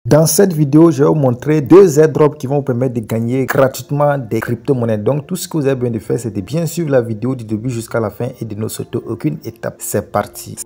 Dans cette vidéo, je vais vous montrer deux airdrops qui vont vous permettre de gagner gratuitement des crypto-monnaies. Donc, tout ce que vous avez besoin de faire, c'est de bien suivre la vidéo du début jusqu'à la fin et de ne sauter aucune étape. C'est parti.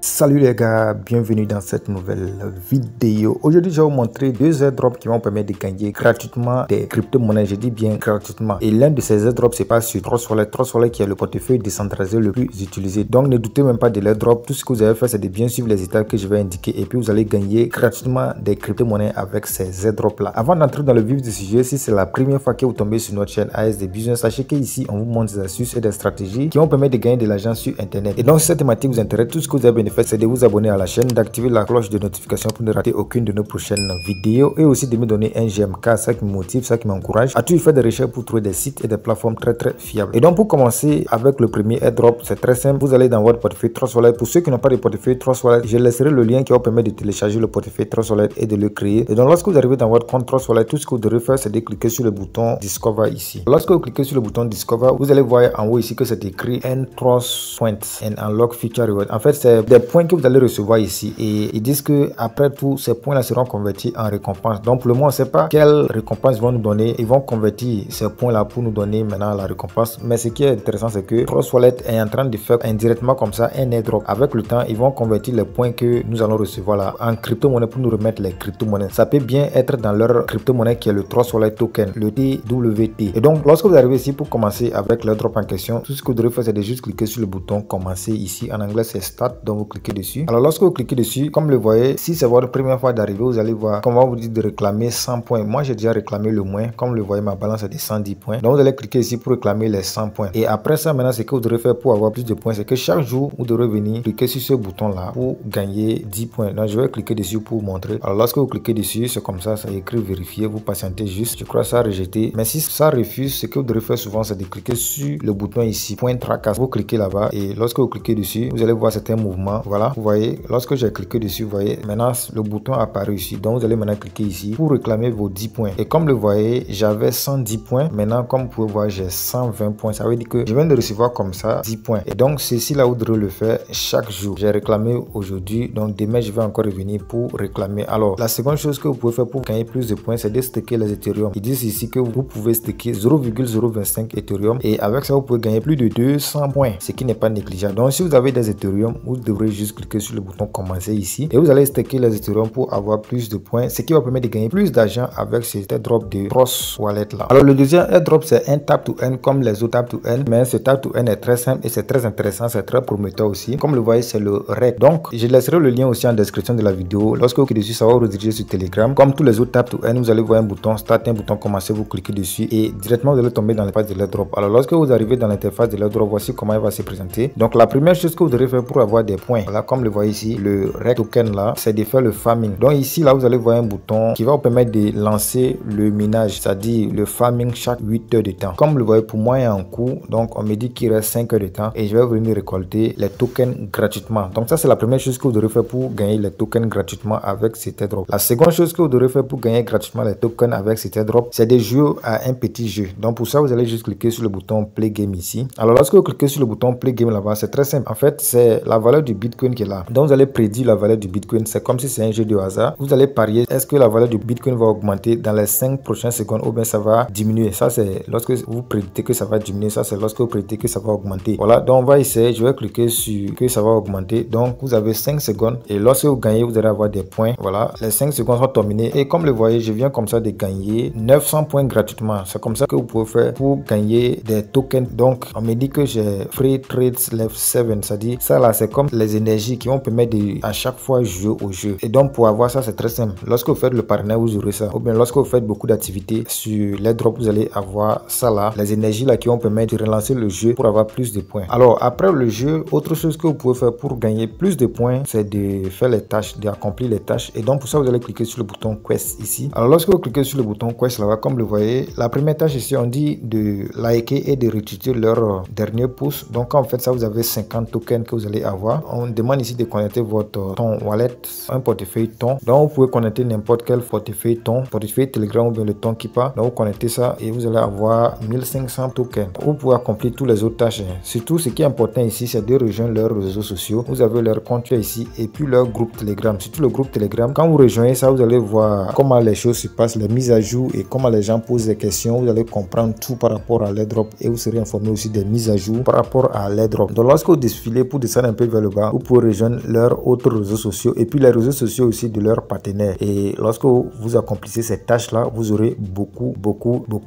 Salut les gars, bienvenue dans cette nouvelle vidéo. Aujourd'hui, je vais vous montrer deux airdrops qui vont permettre de gagner gratuitement des crypto-monnaies. Je dis bien gratuitement. Et l'un de ces airdrops, c'est pas sur Trust Wallet. Trust Wallet qui est le portefeuille décentralisé le plus utilisé. Donc, ne doutez même pas de l'airdrop. Tout ce que vous avez fait, c'est de bien suivre les étapes que je vais indiquer. Et puis, vous allez gagner gratuitement des crypto-monnaies avec ces airdrops-là. Avant d'entrer dans le vif du sujet, si c'est la première fois que vous tombez sur notre chaîne ASD Business, sachez qu'ici, on vous montre des astuces et des stratégies qui vont permettre de gagner de l'argent sur Internet. Et donc, si cette thématique vous intéresse, tout ce que vous avez besoin de faire, c'est de vous abonner à la chaîne, d'activer la cloche de notification pour ne rater aucune de nos prochaines vidéos et aussi de me donner un j'aime car ça qui me motive, ça qui m'encourage à toujours faire des recherches pour trouver des sites et des plateformes très fiables. Et donc pour commencer avec le premier airdrop, c'est très simple, vous allez dans votre portefeuille Trust Wallet. Pour ceux qui n'ont pas de portefeuille Trust Wallet, je laisserai le lien qui va permettre de télécharger le portefeuille Trust Wallet et de le créer. Et donc lorsque vous arrivez dans votre compte Trust Wallet, tout ce que vous devez faire, c'est de cliquer sur le bouton Discover ici. Lorsque vous cliquez sur le bouton Discover, vous allez voir en haut ici que c'est écrit N Trust Points and Unlock Future Reward. En fait, c'est des points que vous allez recevoir ici et ils disent que après tout ces points là seront convertis en récompense. Donc pour le moment on ne sait pas quelle récompense ils vont nous donner. Ils vont convertir ces points là pour nous donner maintenant la récompense. Mais ce qui est intéressant, c'est que Trust Wallet est en train de faire indirectement comme ça un airdrop. Avec le temps ils vont convertir les points que nous allons recevoir là en crypto-monnaie pour nous remettre les crypto-monnaies. Ça peut bien être dans leur crypto-monnaie qui est le Trust Wallet Token, le TWT. Et donc lorsque vous arrivez ici pour commencer avec l'airdrop en question, tout ce que vous devez faire, c'est de juste cliquer sur le bouton commencer ici. En anglais c'est Start, donc vous cliquez dessus. Alors lorsque vous cliquez dessus, comme le voyez, si c'est votre première fois d'arriver, vous allez voir qu'on va vous dire de réclamer 100 points. Moi j'ai déjà réclamé le moins. Comme le voyez, ma balance est de 110 points. Donc vous allez cliquer ici pour réclamer les 100 points. Et après ça, maintenant ce que vous devrez faire pour avoir plus de points, c'est que chaque jour vous devrez venir cliquer sur ce bouton là pour gagner 10 points. Donc je vais cliquer dessus pour vous montrer. Alors lorsque vous cliquez dessus, c'est comme ça écrit vérifier, vous patientez juste. Je crois ça rejeté. Mais si ça refuse, ce que vous devrez faire souvent, c'est de cliquer sur le bouton ici, point tracasse. Vous cliquez là-bas et lorsque vous cliquez dessus, vous allez voir certains mouvements. Voilà, vous voyez, lorsque j'ai cliqué dessus, vous voyez, maintenant le bouton apparaît ici. Donc vous allez maintenant cliquer ici pour réclamer vos 10 points. Et comme le voyez, j'avais 110 points. Maintenant, comme vous pouvez voir, j'ai 120 points. Ça veut dire que je viens de recevoir comme ça 10 points. Et donc ceci là, vous devrez le faire chaque jour. J'ai réclamé aujourd'hui, donc demain je vais encore revenir pour réclamer. Alors la seconde chose que vous pouvez faire pour gagner plus de points, c'est de staker les Ethereum. Ils disent ici que vous pouvez staker 0,025 Ethereum et avec ça vous pouvez gagner plus de 200 points, ce qui n'est pas négligeable. Donc si vous avez des Ethereum, vous devrez juste cliquer sur le bouton commencer ici et vous allez staker les Ethereum pour avoir plus de points, ce qui va permettre de gagner plus d'argent avec cet airdrop de Trust Wallet là. Alors le deuxième airdrop, c'est un tap to earn comme les autres tap to earn, mais ce tap to earn est très simple et c'est très intéressant, c'est très prometteur aussi. Comme le voyez, c'est le REC. Donc je laisserai le lien aussi en description de la vidéo. Lorsque vous cliquez dessus, ça va vous rediriger sur Telegram. Comme tous les autres tap to earn, vous allez voir un bouton start, un bouton commencer, vous cliquez dessus et directement vous allez tomber dans l'interface de l'airdrop. Alors lorsque vous arrivez dans l'interface de l'airdrop, voici comment il va se présenter. Donc la première chose que vous devez faire pour avoir des points, voilà, comme le voyez ici, le REC token là, c'est de faire le farming. Donc ici là vous allez voir un bouton qui va vous permettre de lancer le minage, c'est-à-dire le farming chaque 8 heures de temps. Comme vous le voyez, pour moi il y a un coût, donc on me dit qu'il reste 5 heures de temps et je vais venir récolter les tokens gratuitement. Donc ça c'est la première chose que vous devrez faire pour gagner les tokens gratuitement avec cet airdrop. La seconde chose que vous devrez faire pour gagner gratuitement les tokens avec cet airdrop, c'est de jouer à un petit jeu. Donc pour ça vous allez juste cliquer sur le bouton play game ici. Alors lorsque vous cliquez sur le bouton play game là-bas, c'est très simple. En fait c'est la valeur du Bitcoin qui est là. Donc vous allez prédire la valeur du Bitcoin. C'est comme si c'est un jeu de hasard. Vous allez parier, est-ce que la valeur du Bitcoin va augmenter dans les 5 prochaines secondes ou bien ça va diminuer. Ça c'est lorsque vous préditez que ça va diminuer, ça c'est lorsque vous préditez que ça va augmenter. Voilà, donc on va essayer, je vais cliquer sur que ça va augmenter. Donc vous avez 5 secondes et lorsque vous gagnez, vous allez avoir des points. Voilà, les 5 secondes sont terminées et comme le voyez, je viens comme ça de gagner 900 points gratuitement. C'est comme ça que vous pouvez faire pour gagner des tokens. Donc on me dit que j'ai free trades level 7, c'est-à-dire ça là c'est comme les énergies qui vont permettre de à chaque fois jouer au jeu. Et donc pour avoir ça c'est très simple. Lorsque vous faites le partenaire, vous aurez ça. Ou bien lorsque vous faites beaucoup d'activités sur l'airdrop, vous allez avoir ça là, les énergies là qui vont permettre de relancer le jeu pour avoir plus de points. Alors après le jeu, autre chose que vous pouvez faire pour gagner plus de points, c'est de faire les tâches, d'accomplir les tâches. Et donc pour ça vous allez cliquer sur le bouton quest ici. Alors lorsque vous cliquez sur le bouton quest là-bas, comme le voyez, la première tâche ici on dit de liker et de retweeter leur dernier post. Donc quand vous faites ça, vous avez 50 tokens que vous allez avoir. on demande ici de connecter votre ton wallet, un portefeuille ton. Donc vous pouvez connecter n'importe quel portefeuille ton, portefeuille Telegram ou bien le ton Keepa. Donc vous connectez ça et vous allez avoir 1500 tokens. Vous pouvez accomplir tous les autres tâches. Surtout ce qui est important ici, c'est de rejoindre leurs réseaux sociaux. Vous avez leur compte ici et puis leur groupe Telegram. Surtout le groupe Telegram. Quand vous rejoignez ça, vous allez voir comment les choses se passent, les mises à jour et comment les gens posent des questions. Vous allez comprendre tout par rapport à l'airdrop et vous serez informé aussi des mises à jour par rapport à l'airdrop. Donc lorsque vous défilez pour descendre un peu vers le bas, vous pouvez rejoindre leurs autres réseaux sociaux et puis les réseaux sociaux aussi de leurs partenaires. Et lorsque vous accomplissez ces tâches là, vous aurez beaucoup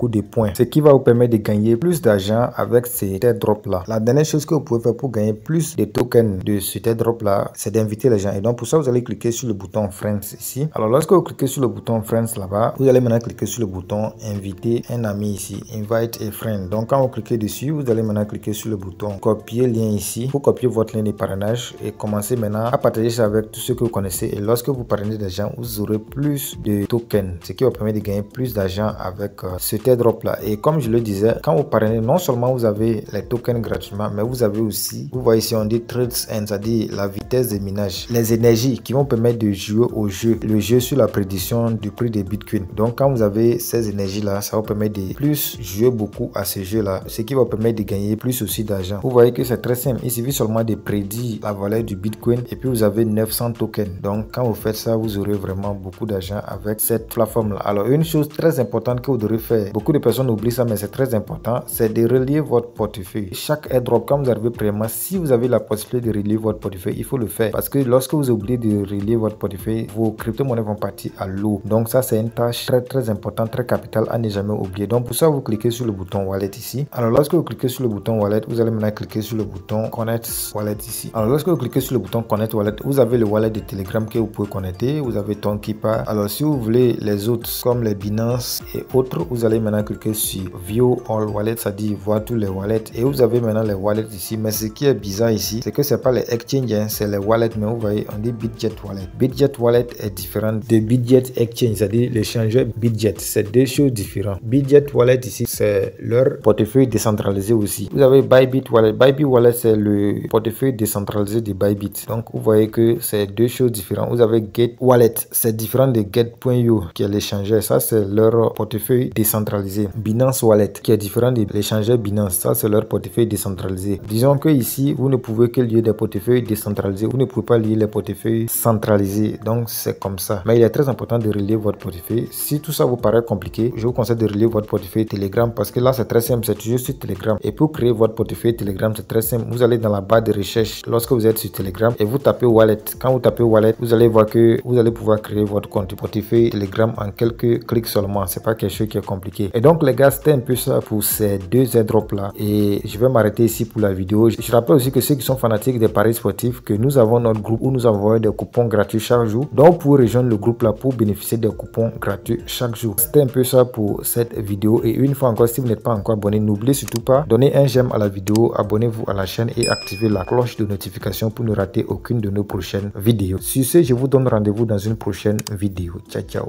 de points, ce qui va vous permettre de gagner plus d'argent avec cet airdrop là. La dernière chose que vous pouvez faire pour gagner plus de tokens de cet airdrop là, c'est d'inviter les gens. Et donc pour ça, vous allez cliquer sur le bouton Friends ici. Alors lorsque vous cliquez sur le bouton Friends là-bas, vous allez maintenant cliquer sur le bouton inviter un ami ici, invite a friend. Donc quand vous cliquez dessus, vous allez maintenant cliquer sur le bouton copier lien ici pour copier votre lien de parrainage et commencer maintenant à partager ça avec tous ceux que vous connaissez. Et lorsque vous parrainez des gens, vous aurez plus de tokens, ce qui va permettre de gagner plus d'argent avec cet airdrop là. Et comme je le disais, quand vous parrainez, non seulement vous avez les tokens gratuitement, mais vous avez aussi, vous voyez ici on dit trades and, c'est-à-dire la vitesse de minage, les énergies qui vont permettre de jouer au jeu, le jeu sur la prédiction du prix des bitcoins. Donc quand vous avez ces énergies là, ça va permettre de plus jouer beaucoup à ce jeu là, ce qui va permettre de gagner plus aussi d'argent. Vous voyez que c'est très simple, il suffit seulement de prédire la valeur du bitcoin et puis vous avez 900 tokens. Donc quand vous faites ça, vous aurez vraiment beaucoup d'argent avec cette plateforme là. Alors une chose très importante que vous devrez faire, beaucoup de personnes oublient ça mais c'est très important, c'est de relier votre portefeuille. Chaque airdrop, quand vous arrivez premièrement, si vous avez la possibilité de relier votre portefeuille, il faut le faire parce que lorsque vous oubliez de relier votre portefeuille, vos crypto-monnaies vont partir à l'eau. Donc ça c'est une tâche très importante, très capitale à ne jamais oublier. Donc pour ça, vous cliquez sur le bouton wallet ici. Alors lorsque vous cliquez sur le bouton wallet, vous allez maintenant cliquer sur le bouton connect wallet ici. Alors lorsque vous cliquez sur le bouton connect wallet, vous avez le wallet de Telegram que vous pouvez connecter, vous avez ton Keepa. Alors si vous voulez les autres comme les Binance et autres, vous allez maintenant cliquer sur view all wallet, c'est-à-dire voir tous les wallets et vous avez maintenant les wallets ici. Mais ce qui est bizarre ici, c'est que c'est pas les exchanges, hein, c'est les wallets. Mais vous voyez, on dit Bitget wallet. Bitget wallet est différent de Bitget exchange, c'est-à-dire l'échangeur Bitget. C'est deux choses différentes. Bitget wallet ici, c'est leur portefeuille décentralisé aussi. Vous avez Bybit wallet. Bybit wallet, c'est le portefeuille décentralisé de Bybit. Donc vous voyez que c'est deux choses différentes. Vous avez Get wallet, c'est différent de Get.io qui est l'échangeur. Ça c'est leur portefeuille décentralisé. Binance wallet qui est différent de l'échangeur Binance. Ça c'est leur portefeuille décentralisé. Disons que ici vous ne pouvez que lier des portefeuilles décentralisés. Vous ne pouvez pas lier les portefeuilles centralisés. Donc c'est comme ça. Mais il est très important de relier votre portefeuille. Si tout ça vous paraît compliqué, je vous conseille de relier votre portefeuille Telegram parce que là c'est très simple, c'est toujours sur Telegram. Et pour créer votre portefeuille Telegram, c'est très simple. Vous allez dans la barre de recherche lorsque vous êtes sur Telegram et vous tapez wallet. Quand vous tapez wallet, vous allez voir que vous allez pouvoir créer votre compte portefeuille Telegram en quelques clics seulement. C'est pas quelque chose qui est compliqué. Et donc les gars, c'était un peu ça pour ces deux airdrops là. Et je vais m'arrêter ici pour la vidéo. Je rappelle aussi que ceux qui sont fanatiques des paris sportifs, que nous avons notre groupe où nous envoyons des coupons gratuits chaque jour. Donc vous pouvez rejoindre le groupe là pour bénéficier des coupons gratuits chaque jour. C'était un peu ça pour cette vidéo. Et une fois encore, si vous n'êtes pas encore abonné, n'oubliez surtout pas, donnez un j'aime à la vidéo, abonnez-vous à la chaîne et activez la cloche de notification pour ne rater aucune de nos prochaines vidéos. Sur ce, je vous donne rendez-vous dans une prochaine vidéo. Ciao, ciao.